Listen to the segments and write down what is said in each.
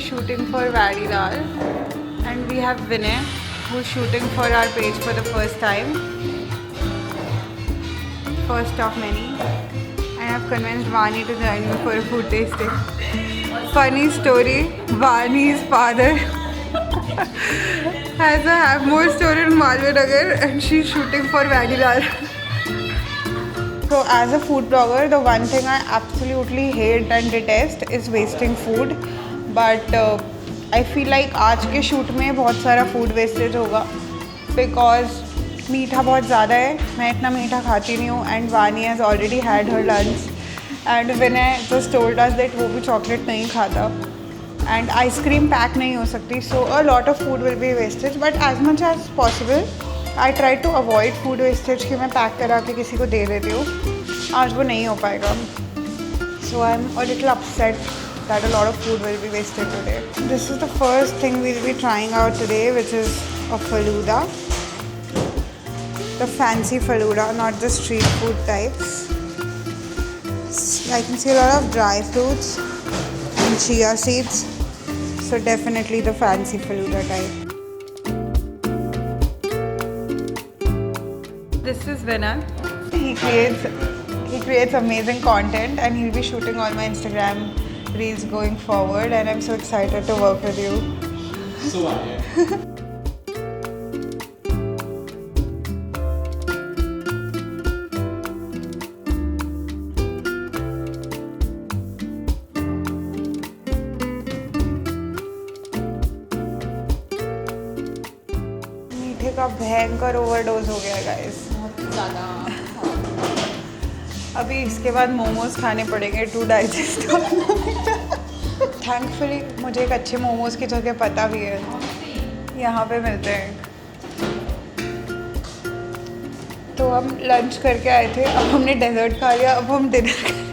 shooting for Vadilal, and we have Vinay who's shooting for our page for the first time, first of many, and I've convinced Vani to join me for a food tasting. Funny story, Vani's father has a have more store in Malvinagar and she's shooting for Vadilal. So as a food blogger, the one thing I absolutely hate and detest is wasting food. But I feel like आज के shoot में बहुत सारा food wastage होगा because मीठा बहुत ज़्यादा है. मैं इतना मीठा खाती नहीं हूँ एंड वानी has already had her lunch and Vinay just told us that वो भी चॉकलेट नहीं खाता एंड आइसक्रीम पैक नहीं हो सकती. So a lot of food will be wastage but as much as possible I try to avoid food wastage कि मैं pack करा के किसी को दे देती हूँ. आज वो नहीं हो पाएगा. So I am a little upset that a lot of food will be wasted today. This is the first thing we will be trying out today which is a falooda. The fancy falooda, not the street food types. I can see a lot of dry fruits and chia seeds. So definitely the fancy Faluda type. This is Vinay. He creates amazing content and he'll be shooting all my Instagram reels going forward and I'm so excited to work with you. So are you? का भयंकर overdose हो गया guys. बहुत ज़्यादा. अभी इसके बाद मोमोज खाने पड़ेंगे टू डाइजेस्ट. थैंकफुली मुझे एक अच्छे मोमोज की जगह पता भी है, यहाँ पे मिलते हैं. तो हम लंच करके आए थे, अब हमने डेजर्ट खा लिया, अब हम डिनर करें.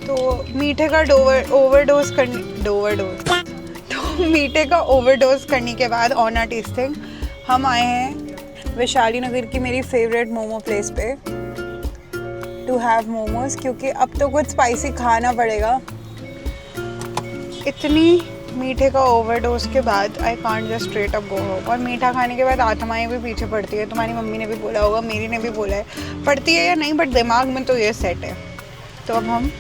तो मीठे का ओवरडोज मीठे का ओवरडोज करने के बाद ऑन आर टेस्टिंग हम आए हैं वैशाली नगर की मेरी फेवरेट मोमो प्लेस पे टू हैव मोमोज, क्योंकि अब तो कुछ स्पाइसी खाना पड़ेगा. इतनी मीठे का ओवरडोज के बाद I can't just straight up go home. और मीठा खाने के बाद आत्माएं भी पीछे पड़ती है. तुम्हारी मम्मी ने भी बोला होगा, मेरी ने भी बोला है, पड़ती है या नहीं बट दिमाग में तो ये सेट है. तो अब हम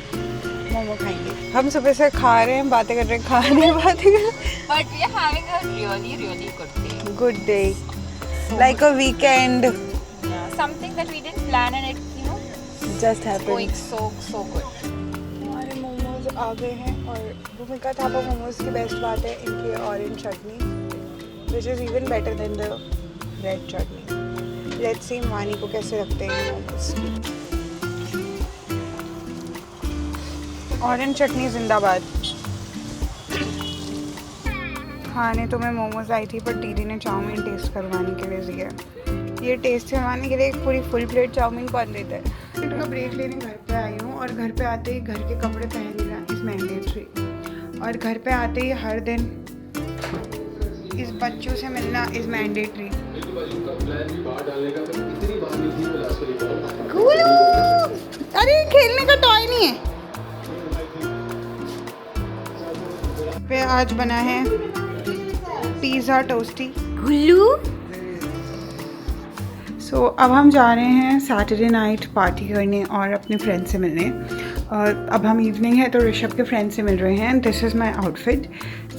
मोमो खाएंगे. हम सुबह से खा रहे हैं, बातें कर रहे हैं, खा रहे हैं, बातें कर रहे हैं. But we are having a really, really good day. Good day. Like a weekend. Yeah, something that we didn't plan and it, you know, Just happened. going so good. हमारे मोमोज आ गए हैं और भूमिका थापा मोमोज की बेस्ट बात है इनकी orange chutney which is even better than the red chutney. Let's see वानी को कैसे लगते हैं मोमोज. ऑरेंज चटनी जिंदाबाद. खाने तो मैं मोमोज आई थी पर दीदी ने चाउमीन टेस्ट करवाने के लिए दिया. ये टेस्ट करवाने के लिए एक पूरी फुल प्लेट चाउमीन कौन देता है. मिनट का ब्रेक लेने घर पे आई हूँ और घर पे आते ही घर के कपड़े पहन लेना इज़ मैंडेटरी. और घर पे आते ही हर दिन इस बच्चों से मिलना इज़ मैंडेटरी. अरे खेलने का टॉय नहीं है. पे आज बना है पिज़्ज़ा टोस्टी गुल्लू. सो अब हम जा रहे हैं सैटरडे नाइट पार्टी करने और अपने फ्रेंड से मिलने. और अब हम इवनिंग है तो ऋषभ के फ्रेंड से मिल रहे हैं. This is my outfit.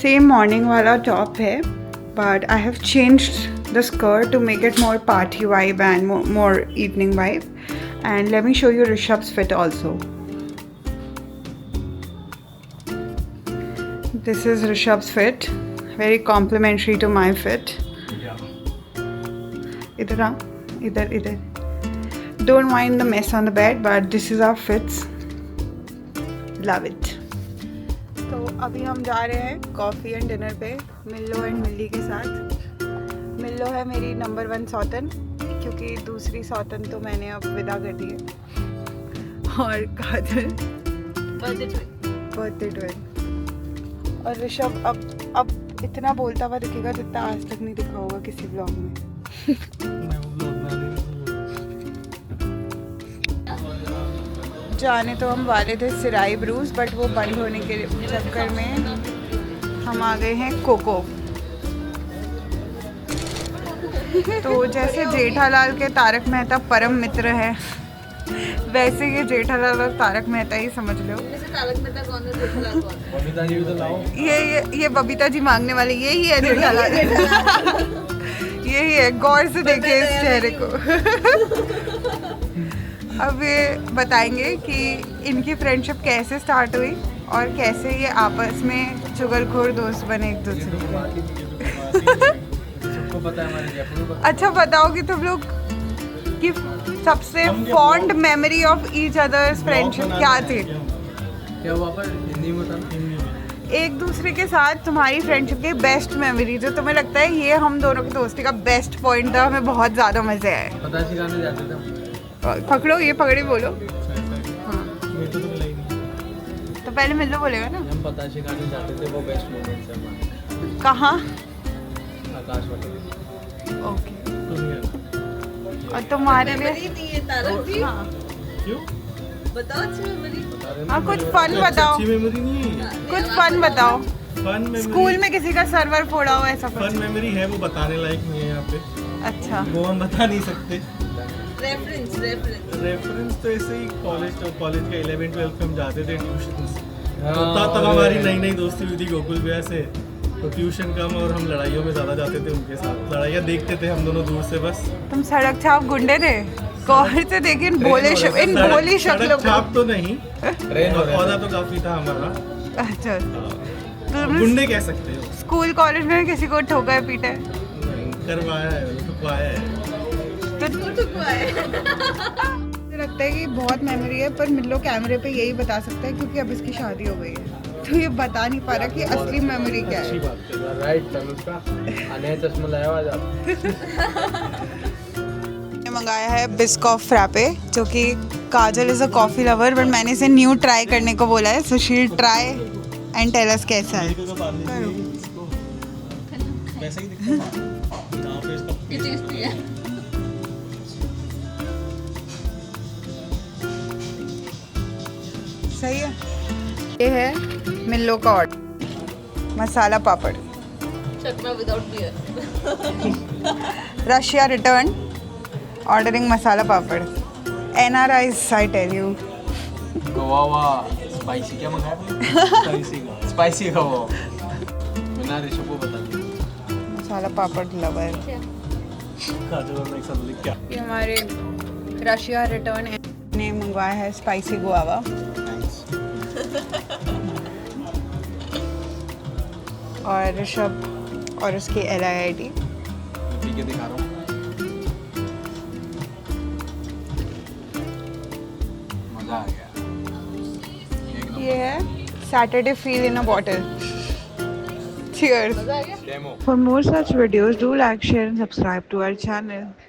Same morning वाला टॉप है but I have changed the skirt to make it more party vibe and more evening vibe. And let me show you Rishabh's fit also. This is Rishabh's fit, very complimentary to my fit. इधर आ, इधर. Don't mind the mess on the bed, but this is our fits. Love it. तो अभी हम जा रहे हैं coffee and dinner पे मिल्लो and मिल्ली के साथ. मिल्लो है मेरी नंबर 1 सौतन, क्योंक3 दूसरी सौतन तो मैंने अब विदा कर दी है. और काजल बर्थडे ट्विन. और ऋषभ अब इतना बोलता हुआ दिखेगा जितना आज तक नहीं दिखा होगा किसी ब्लॉग में. जाने तो हम वाले थे सिराई ब्रूज बट वो बंद होने के चक्कर में हम आ गए हैं कोको। तो जैसे जेठालाल के तारक मेहता परम मित्र है, वैसे ये जेठालाल और तारक मेहता ही समझ लो। बबीता जी भी तो लाओ। ये बबीता जी मांगने वाली यही है जेठालाल। यही है, गौर से देखिए इस चेहरे को। अब ये बताएंगे कि इनकी फ्रेंडशिप कैसे स्टार्ट हुई और कैसे ये आपस में चुगलखोर दोस्त बने एक दूसरे के। सबको पता है हमारे जयपुर में। अच्छा बताओ कि तुम लोग की सबसे fond memory of each others friendship क्या थी? क्या हुआ पर हिंदी में बताना। एक दूसरे के साथ तुम्हारी फ्रेंडशिप की बेस्ट मेमोरी जो तुम्हें लगता है ये हम दोनों की दोस्ती का बेस्ट पॉइंट था, हमें बहुत ज़्यादा मज़े आए। पता सिखाने जाते थे हम। पकड़ो, ये पकड़े बोलो। हाँ मेरे को तो मिला ही नहीं। तो पहले मिल लो बोलेगा ना। हम पता सिखाने जाते थे, वो बेस्ट मोमेंट्स है हमारे। कहाँ? आकाश वाले। ओके। दुनिया। और तुम्हारे लिए? नहीं है तारक जी। हाँ क्यों? बताओ अच्छी मेमोरी। बता रहे हाँ, ना, कुछ मेरे- फन अच्छी- बताओ। अच्छी मेमोरी नहीं है। कुछ फन बताओ। Fun memory. स्कूल में किसी का सर्वर फोड़ा हो ऐसा फन कुछ? मेमोरी है, वो बताने लायक नहीं है यहाँ पे। अच्छा। वो हम बता नहीं सकते। रेफरेंस रेफरेंस तो ऐसे ही कॉलेज का 11th-12th में हम जाते थे ट्यूशन। हाँ, तब हमारी नई दोस्ती हुई थी गोकुल भैया से। तो ट्यूशन कम और हम लड़ाइयों में ज़्यादा जाते थे उनके साथ। लड़ाइयाँ देखते थे हम दोनों दूर से बस। तुम सड़क छाप गुंडे थे? गौर से देखिए इन भोली शक्लों को। छाप तो नहीं, ट्रेन हो रहे पौधा तो काफी था हमारा। अच्छा। तुमने गुंडे कह सकते हो। स्कूल कॉलेज में किसी को ठोका है पीटा है? करवाया है, ठुकवाया है। मुझे लगता है कि बहुत मेमोरी है, पर मिल्लो कैमरे पे यही बता सकता है क्योंकि अब इसकी शादी हो गई है, तो ये बता नहीं पा रहा कि असली मेमोरी क्या अच्छी है। बात है। राइट अनुष्का, नया चश्मा लाया आज आप। मैंने मंगाया है बिस्कॉफ फ्रैपे, जो कि Kajal is a coffee lover but मैंने इसे न्यू ट्राई करने को बोला है, so she try and tell us कैसा है। वैसा ही दिखता है। यहाँ पे इसका ये टेस्टी है। सही है। ये है मिल्लो का ऑर्डर, मसाला पापड़। चकमा without beer. Russia return, ordering masala papad. NRIs, I tell you. Goa spicy क्या मंगाया? स्पाइसी का वो मैंने ऋषभ को बता दिया। मसाला पापड़ लवर। काजल और मैं एक साथ लिख क्या? ये हमारे रशिया रिटर्न ने मंगवाया है स्पाइसी गुआवा। और ऋषभ और उसकी LIIT। पी के दिखा रहा हूँ। मजा आ गया। ये है Saturday feel in a bottle. Cheers. Demo. For more such videos, do like, share and subscribe to our channel.